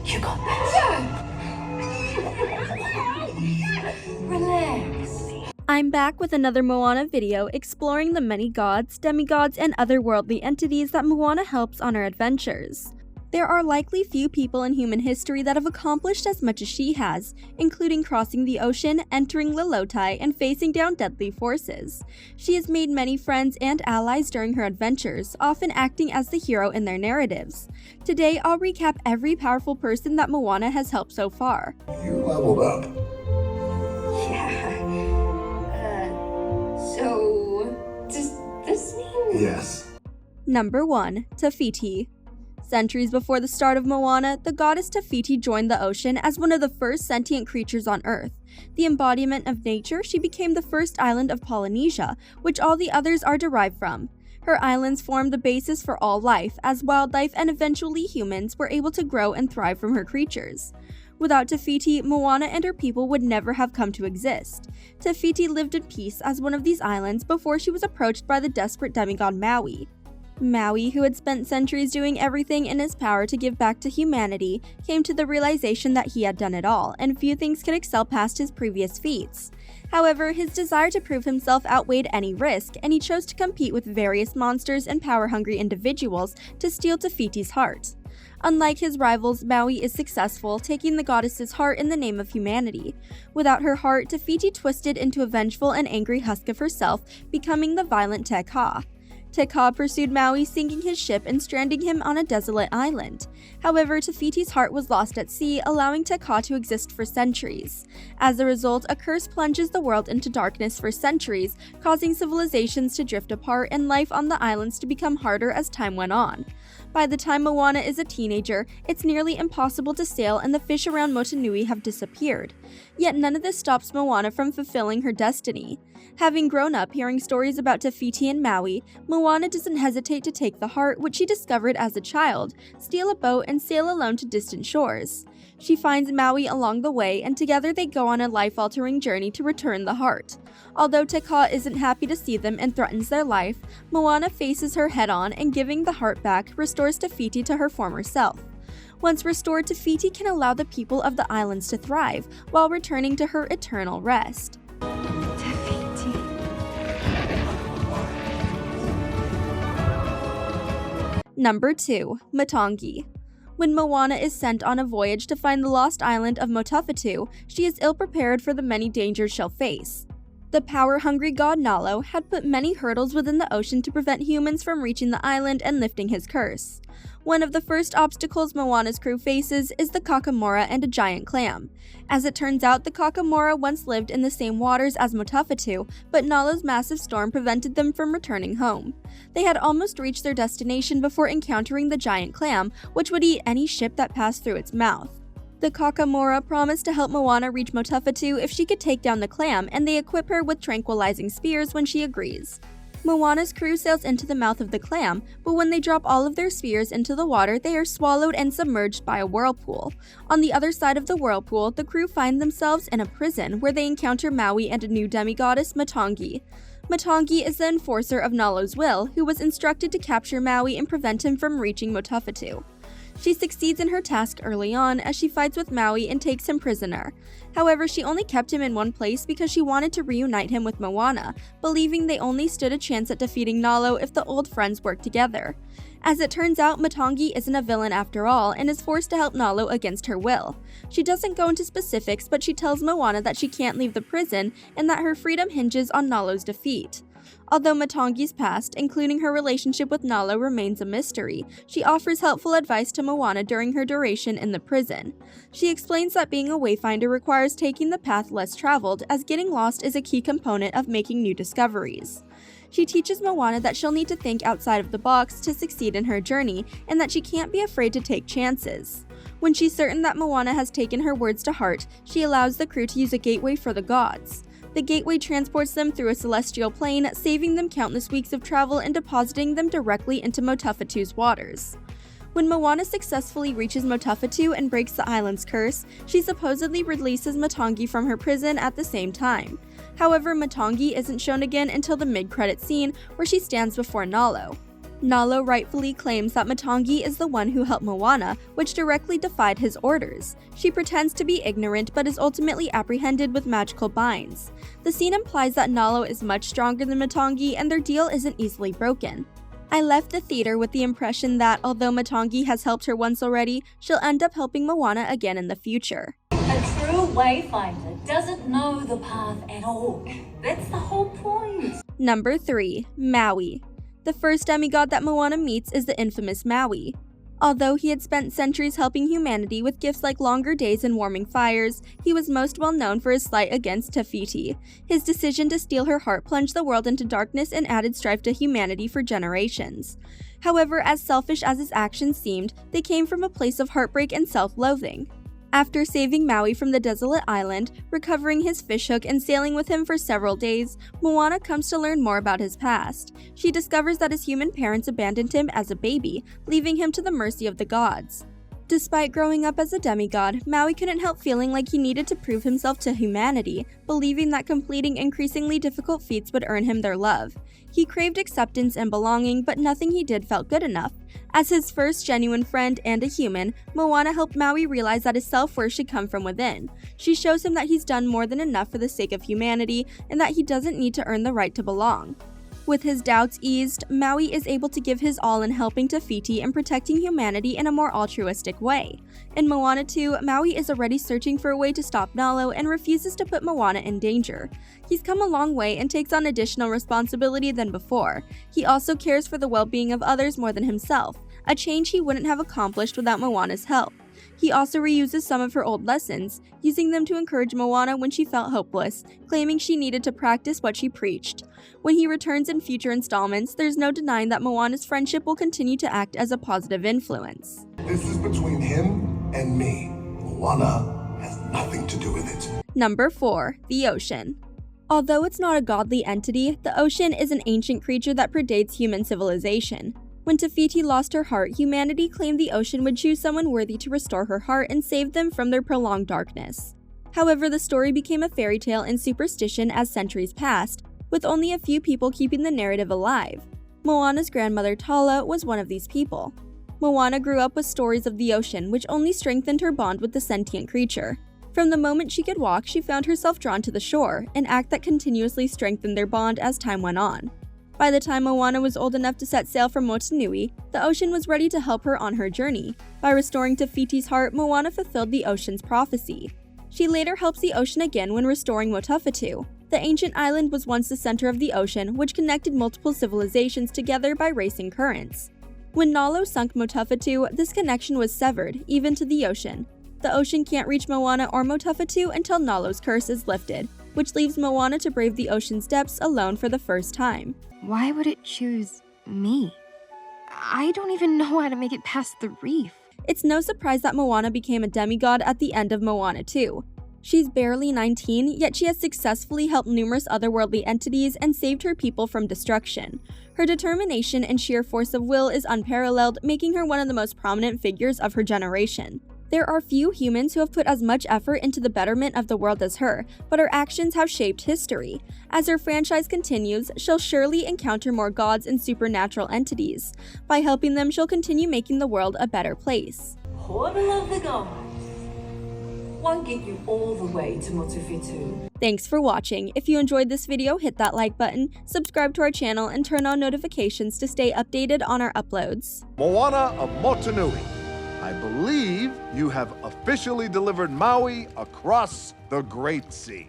You got this. Relax. I'm back with another Moana video exploring the many gods, demigods, and otherworldly entities that Moana helps on her adventures. There are likely few people in human history that have accomplished as much as she has, including crossing the ocean, entering Lalotai, and facing down deadly forces. She has made many friends and allies during her adventures, often acting as the hero in their narratives. Today, I'll recap every powerful person that Moana has helped so far. You leveled up. Yeah. So, does this mean? Yes. Number 1. Tafiti. Centuries before the start of Moana, the goddess Tafiti joined the ocean as one of the first sentient creatures on Earth. The embodiment of nature, she became the first island of Polynesia, which all the others are derived from. Her islands formed the basis for all life, as wildlife and eventually humans were able to grow and thrive from her creatures. Without Tafiti, Moana and her people would never have come to exist. Tafiti lived in peace as one of these islands before she was approached by the desperate demigod Maui. Maui, who had spent centuries doing everything in his power to give back to humanity, came to the realization that he had done it all, and few things could excel past his previous feats. However, his desire to prove himself outweighed any risk, and he chose to compete with various monsters and power-hungry individuals to steal Tafiti's heart. Unlike his rivals, Maui is successful, taking the goddess's heart in the name of humanity. Without her heart, Tafiti twisted into a vengeful and angry husk of herself, becoming the violent Te Kā. Te Kā pursued Maui, sinking his ship and stranding him on a desolate island. However, Tafiti's heart was lost at sea, allowing Te Kā to exist for centuries. As a result, a curse plunges the world into darkness for centuries, causing civilizations to drift apart and life on the islands to become harder as time went on. By the time Moana is a teenager, it's nearly impossible to sail and the fish around Motunui have disappeared. Yet none of this stops Moana from fulfilling her destiny. Having grown up hearing stories about Tafiti and Maui, Moana doesn't hesitate to take the heart, which she discovered as a child, steal a boat, and sail alone to distant shores. She finds Maui along the way, and together they go on a life-altering journey to return the heart. Although Te Kā isn't happy to see them and threatens their life, Moana faces her head-on, and giving the heart back restores Tafiti to her former self. Once restored, Tafiti can allow the people of the islands to thrive, while returning to her eternal rest. Number 2. Matangi. When Moana is sent on a voyage to find the lost island of Motufatu, she is ill-prepared for the many dangers she'll face. The power-hungry god Nalo had put many hurdles within the ocean to prevent humans from reaching the island and lifting his curse. One of the first obstacles Moana's crew faces is the Kakamora and a giant clam. As it turns out, the Kakamora once lived in the same waters as Motufatu, but Nalo's massive storm prevented them from returning home. They had almost reached their destination before encountering the giant clam, which would eat any ship that passed through its mouth. The Kakamora promised to help Moana reach Motufatu if she could take down the clam, and they equip her with tranquilizing spears when she agrees. Moana's crew sails into the mouth of the clam, but when they drop all of their spears into the water, they are swallowed and submerged by a whirlpool. On the other side of the whirlpool, the crew find themselves in a prison where they encounter Maui and a new demigoddess, Matangi. Matangi is the enforcer of Nalo's will, who was instructed to capture Maui and prevent him from reaching Motufatu. She succeeds in her task early on as she fights with Maui and takes him prisoner. However, she only kept him in one place because she wanted to reunite him with Moana, believing they only stood a chance at defeating Nalo if the old friends worked together. As it turns out, Matangi isn't a villain after all and is forced to help Nalo against her will. She doesn't go into specifics, but she tells Moana that she can't leave the prison and that her freedom hinges on Nalo's defeat. Although Matangi's past, including her relationship with Nalo, remains a mystery, she offers helpful advice to Moana during her duration in the prison. She explains that being a wayfinder requires taking the path less traveled, as getting lost is a key component of making new discoveries. She teaches Moana that she'll need to think outside of the box to succeed in her journey, and that she can't be afraid to take chances. When she's certain that Moana has taken her words to heart, she allows the crew to use a gateway for the gods. The gateway transports them through a celestial plane, saving them countless weeks of travel and depositing them directly into Motufatu's waters. When Moana successfully reaches Motufatu and breaks the island's curse, she supposedly releases Matangi from her prison at the same time. However, Matangi isn't shown again until the mid-credit scene where she stands before Nalo. Nalo rightfully claims that Matangi is the one who helped Moana, which directly defied his orders. She pretends to be ignorant but is ultimately apprehended with magical binds. The scene implies that Nalo is much stronger than Matangi and their deal isn't easily broken. I left the theater with the impression that, although Matangi has helped her once already, she'll end up helping Moana again in the future. A true wayfinder doesn't know the path at all. That's the whole point. Number 3. Maui. The first demigod that Moana meets is the infamous Maui. Although he had spent centuries helping humanity with gifts like longer days and warming fires, he was most well known for his slight against Te Fiti. His decision to steal her heart plunged the world into darkness and added strife to humanity for generations. However, as selfish as his actions seemed, they came from a place of heartbreak and self-loathing. After saving Maui from the desolate island, recovering his fishhook, and sailing with him for several days, Moana comes to learn more about his past. She discovers that his human parents abandoned him as a baby, leaving him to the mercy of the gods. Despite growing up as a demigod, Maui couldn't help feeling like he needed to prove himself to humanity, believing that completing increasingly difficult feats would earn him their love. He craved acceptance and belonging, but nothing he did felt good enough. As his first genuine friend and a human, Moana helped Maui realize that his self-worth should come from within. She shows him that he's done more than enough for the sake of humanity and that he doesn't need to earn the right to belong. With his doubts eased, Maui is able to give his all in helping Te Fiti and protecting humanity in a more altruistic way. In Moana 2, Maui is already searching for a way to stop Nalo and refuses to put Moana in danger. He's come a long way and takes on additional responsibility than before. He also cares for the well-being of others more than himself, a change he wouldn't have accomplished without Moana's help. He also reuses some of her old lessons, using them to encourage Moana when she felt hopeless, claiming she needed to practice what she preached. When he returns in future installments, there's no denying that Moana's friendship will continue to act as a positive influence. This is between him and me. Moana has nothing to do with it. Number 4. The Ocean. Although it's not a godly entity, the ocean is an ancient creature that predates human civilization. When Te Fiti lost her heart, humanity claimed the ocean would choose someone worthy to restore her heart and save them from their prolonged darkness. However, the story became a fairy tale and superstition as centuries passed, with only a few people keeping the narrative alive. Moana's grandmother Tala was one of these people. Moana grew up with stories of the ocean, which only strengthened her bond with the sentient creature. From the moment she could walk, she found herself drawn to the shore, an act that continuously strengthened their bond as time went on. By the time Moana was old enough to set sail from Motunui, the ocean was ready to help her on her journey. By restoring Te Fiti's heart, Moana fulfilled the ocean's prophecy. She later helps the ocean again when restoring Motufatu. The ancient island was once the center of the ocean, which connected multiple civilizations together by racing currents. When Nalo sunk Motufatu, this connection was severed, even to the ocean. The ocean can't reach Moana or Motufatu until Nalo's curse is lifted, which leaves Moana to brave the ocean's depths alone for the first time. Why would it choose me? I don't even know how to make it past the reef. It's no surprise that Moana became a demigod at the end of Moana 2. She's barely 19, yet she has successfully helped numerous otherworldly entities and saved her people from destruction. Her determination and sheer force of will is unparalleled, making her one of the most prominent figures of her generation. There are few humans who have put as much effort into the betterment of the world as her, but her actions have shaped history. As her franchise continues, she'll surely encounter more gods and supernatural entities. By helping them, she'll continue making the world a better place. Portal of the gods won't get you all the way to Motufitu. Thanks for watching. If you enjoyed this video, hit that like button, subscribe to our channel, and turn on notifications to stay updated on our uploads. Moana of Motunui, I believe you have officially delivered Maui across the Great Sea.